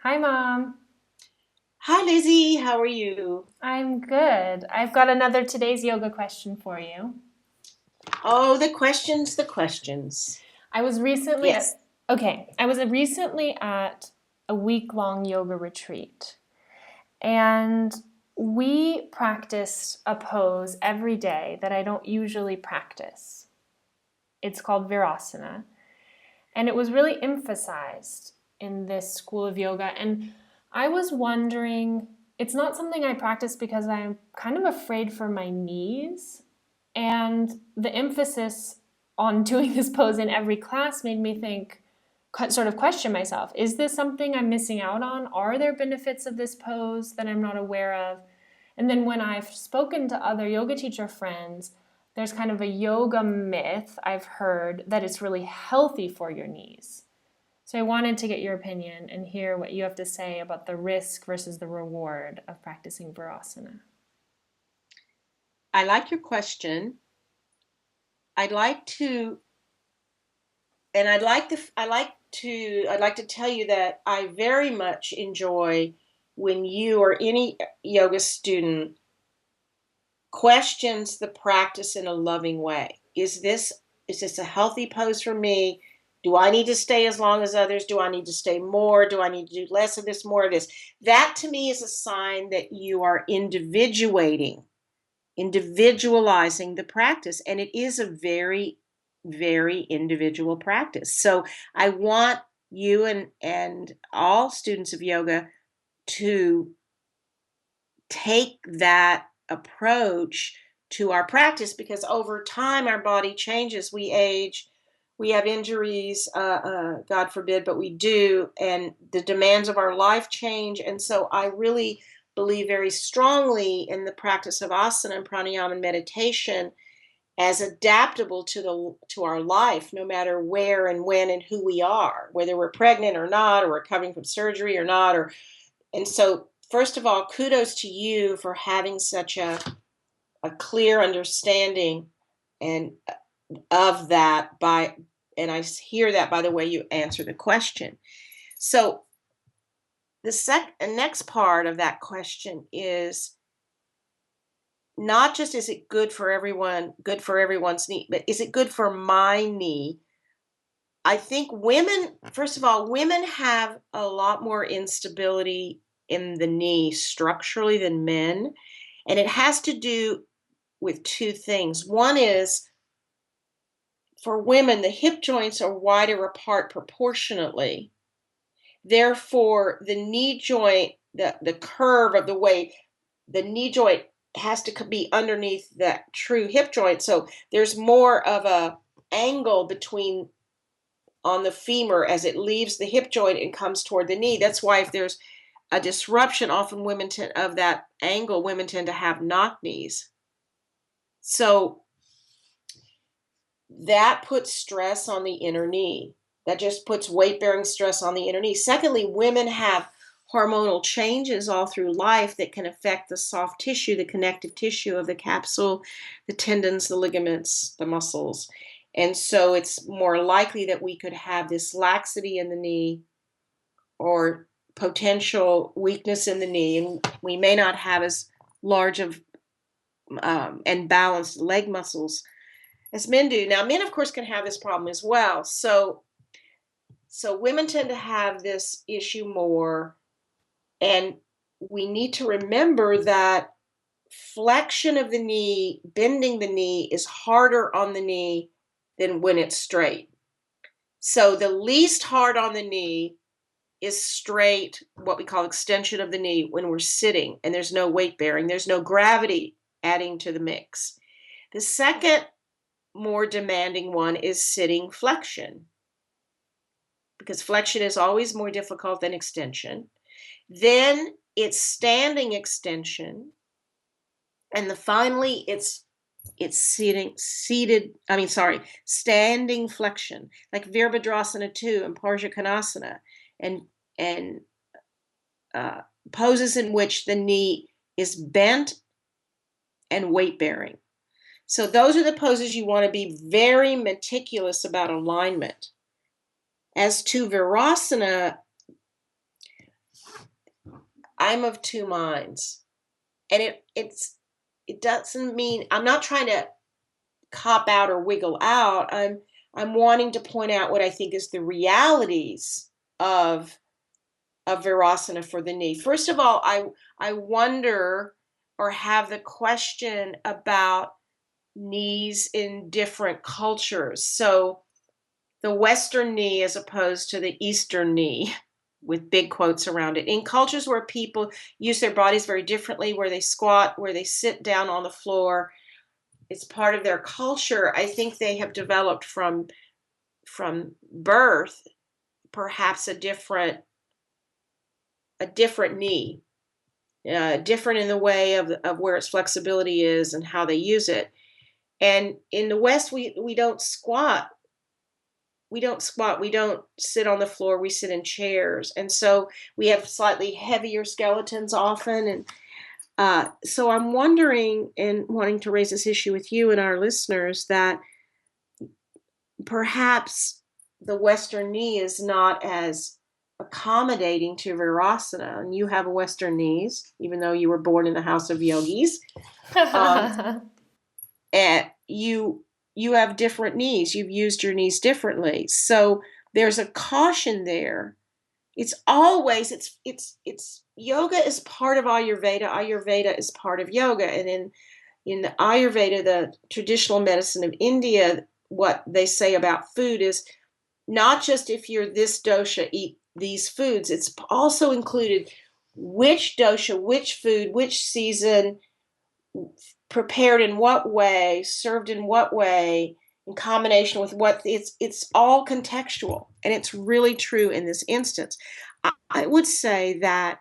Hi, Mom. Hi, Lizzie. How are you? I'm good. I've got another today's yoga question for you. Oh, the questions. I was recently Yes. at, okay, I was recently at a week-long yoga retreat, and we practiced a pose every day that I don't usually practice. It's called Virasana, and it was really emphasized in this school of yoga. And I was wondering, it's not something I practice because I'm kind of afraid for my knees. And the emphasis on doing this pose in every class made me think, sort of question myself, is this something I'm missing out on? Are there benefits of this pose that I'm not aware of? And then when I've spoken to other yoga teacher friends, there's kind of a yoga myth I've heard that it's really healthy for your knees. So I wanted to get your opinion and hear what you have to say about the risk versus the reward of practicing Virasana. I like your question. I'd like to, and I'd like to tell you that I very much enjoy when you or any yoga student questions the practice in a loving way. Is this a healthy pose for me? Do I need to stay as long as others? Do I need to stay more? Do I need to do less of this, more of this? That to me is a sign that you are individualizing the practice. And it is a very, very individual practice. So I want you and all students of yoga to take that approach to our practice, because over time our body changes, we age, we have injuries, God forbid, but we do, and the demands of our life change. And so I really believe very strongly in the practice of asana and pranayama and meditation as adaptable to our life, no matter where and when and who we are, whether we're pregnant or not, or recovering from surgery or not. Or and so, first of all, kudos to you for having such a clear understanding and of that by and I hear that by the way you answer the question. So the next part of that question is not just is it good for everyone, good for everyone's knee, but is it good for my knee? I think women, first of all, women have a lot more instability in the knee structurally than men. And it has to do with two things. One is for women, the hip joints are wider apart proportionately. Therefore, the knee joint, the curve of the way the knee joint has to be underneath that true hip joint. So there's more of a angle between on the femur as it leaves the hip joint and comes toward the knee. That's why if there's a disruption, often women tend of that angle, women tend to have knock knees. So that puts stress on the inner knee. That just puts weight bearing stress on the inner knee. Secondly, women have hormonal changes all through life that can affect the soft tissue, the connective tissue of the capsule, the tendons, the ligaments, the muscles. And so it's more likely that we could have this laxity in the knee or potential weakness in the knee. And we may not have as large of and balanced leg muscles as men do. Now, men, of course, can have this problem as well. So women tend to have this issue more, and we need to remember that flexion of the knee, bending the knee, is harder on the knee than when it's straight. So the least hard on the knee is straight, what we call extension of the knee when we're sitting, and there's no weight bearing, there's no gravity adding to the mix. The second more demanding one is sitting flexion, because flexion is always more difficult than extension. Then it's standing extension, and finally it's standing flexion, like Virabhadrasana 2 and Parjakonasana, and and uh, poses in which the knee is bent and weight bearing. So those are the poses you want to be very meticulous about alignment. As to Virasana, I'm of two minds. And it doesn't mean I'm not trying to cop out or wiggle out. I'm wanting to point out what I think is the realities of Virasana for the knee. First of all, I wonder or have the question about knees in different cultures. So the Western knee as opposed to the Eastern knee, with big quotes around it. In cultures where people use their bodies very differently, where they squat, where they sit down on the floor, it's part of their culture. I think they have developed from birth perhaps a different knee, different in the way of where its flexibility is and how they use it. And in the West, we don't squat. We don't squat. We don't sit on the floor. We sit in chairs. And so we have slightly heavier skeletons often. And so I'm wondering and wanting to raise this issue with you and our listeners that perhaps the Western knee is not as accommodating to Virasana. And you have Western knees, even though you were born in the house of yogis. And you have different knees. You've used your knees differently. So there's a caution there. It's always it's yoga is part of Ayurveda. Ayurveda is part of yoga. And in the Ayurveda, the traditional medicine of India, what they say about food is not just if you're this dosha, eat these foods. It's also included which dosha, which food, which season, prepared in what way, served in what way, in combination with what it's all contextual, and it's really true in this instance. I would say that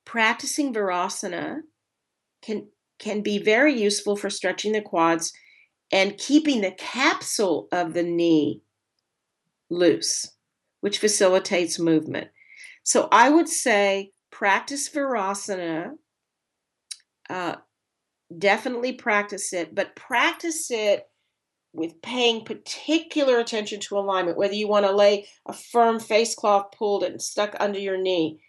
practicing Virasana can be very useful for stretching the quads and keeping the capsule of the knee loose, which facilitates movement. So I would say practice Virasana. Definitely practice it, but practice it with paying particular attention to alignment, whether you want to lay a firm face cloth pulled and stuck under your knee.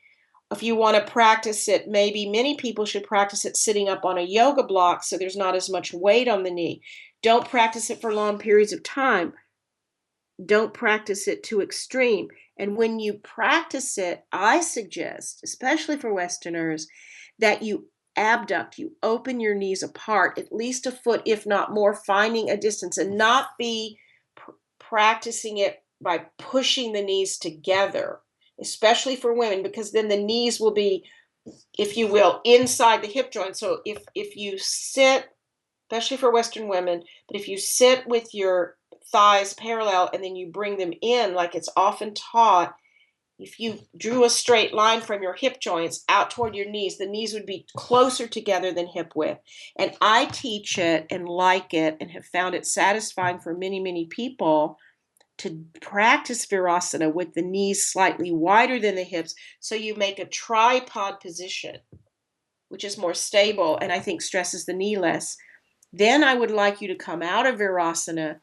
If you want to practice it, maybe many people should practice it sitting up on a yoga block so there's not as much weight on the knee. Don't practice it for long periods of time. Don't practice it too extreme. And when you practice it, I suggest, especially for Westerners, that you abduct, you open your knees apart, at least a foot, if not more, finding a distance, and not be practicing it by pushing the knees together, especially for women, because then the knees will be, if you will, inside the hip joint. So if you sit, especially for Western women, but if you sit with your thighs parallel and then you bring them in, like it's often taught, if you drew a straight line from your hip joints out toward your knees, the knees would be closer together than hip width. And I teach it and like it and have found it satisfying for many, many people to practice Virasana with the knees slightly wider than the hips. So you make a tripod position, which is more stable and I think stresses the knee less. Then I would like you to come out of Virasana,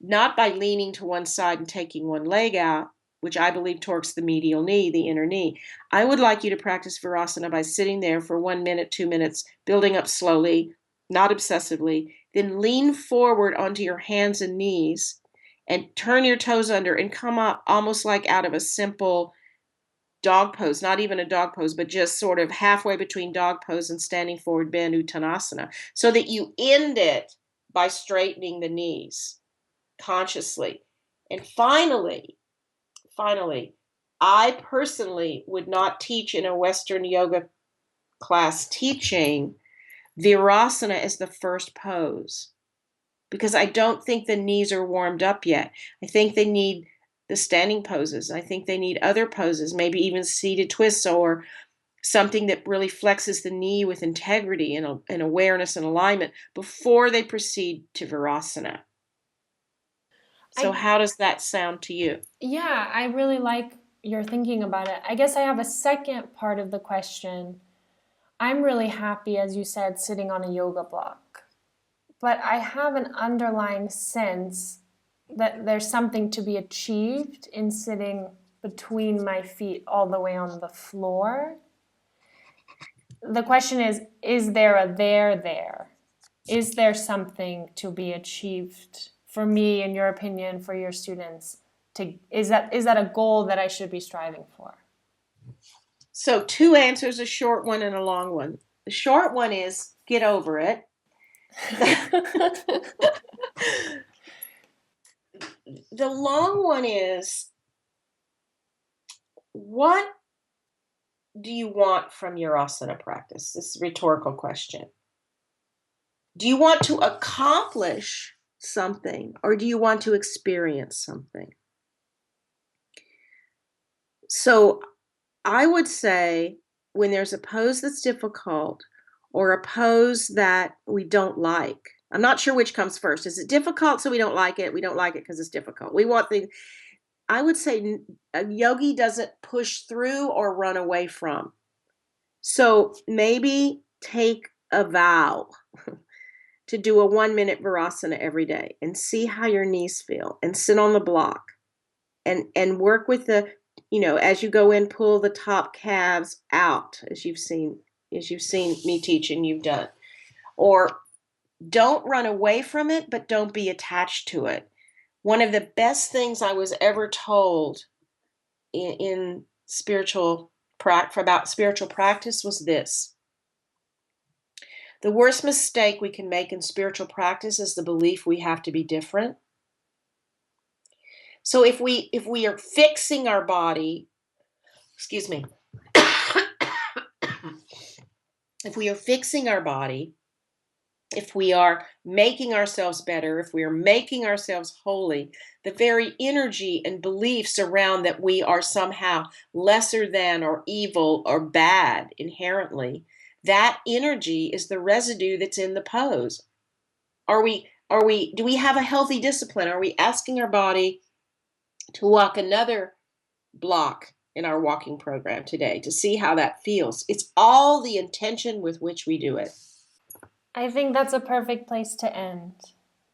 not by leaning to one side and taking one leg out, which I believe torques the medial knee, the inner knee. I would like you to practice Virasana by sitting there for 1 minute, 2 minutes, building up slowly, not obsessively. Then lean forward onto your hands and knees and turn your toes under and come up almost like out of a simple dog pose, not even a dog pose, but just sort of halfway between dog pose and standing forward bend uttanasana, so that you end it by straightening the knees consciously. And finally, I personally would not teach in a Western yoga class teaching Virasana as the first pose, because I don't think the knees are warmed up yet. I think they need the standing poses. I think they need other poses, maybe even seated twists or something that really flexes the knee with integrity and awareness and alignment before they proceed to Virasana. So I how does that sound to you? Yeah, I really like your thinking about it. I guess I have a second part of the question. I'm really happy, as you said, sitting on a yoga block, but I have an underlying sense that there's something to be achieved in sitting between my feet all the way on the floor. The question is there a there? Is there something to be achieved for me, in your opinion, for your students? Is that a goal that I should be striving for? So 2 answers, a short one and a long one. The short one is get over it. The long one is, what do you want from your asana practice? This is a rhetorical question. Do you want to accomplish something, or do you want to experience something? So I would say, when there's a pose that's difficult or a pose that we don't like, I'm not sure which comes first. Is it difficult so we don't like it? We don't like it because it's difficult. I would say a yogi doesn't push through or run away from. So maybe take a vow to do a 1-minute Virasana every day and see how your knees feel, and sit on the block and work with the, as you go in, pull the top calves out, as you've seen me teach and you've done. Or don't run away from it, but don't be attached to it. One of the best things I was ever told in about spiritual practice was this: the worst mistake we can make in spiritual practice is the belief we have to be different. So if we are fixing our body, excuse me, if we are fixing our body, if we are making ourselves better, if we are making ourselves holy, the very energy and beliefs around that we are somehow lesser than or evil or bad inherently, that energy is the residue that's in the pose. Do we have a healthy discipline? Are we asking our body to walk another block in our walking program today to see how that feels? It's all the intention with which we do it. I think that's a perfect place to end.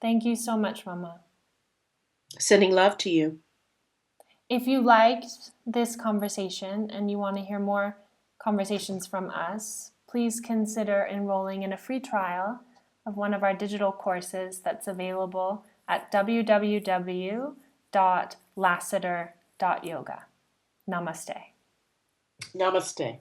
Thank you so much, Mama. Sending love to you. If you liked this conversation and you want to hear more conversations from us, please consider enrolling in a free trial of one of our digital courses that's available at www.lassiter.yoga. Namaste. Namaste.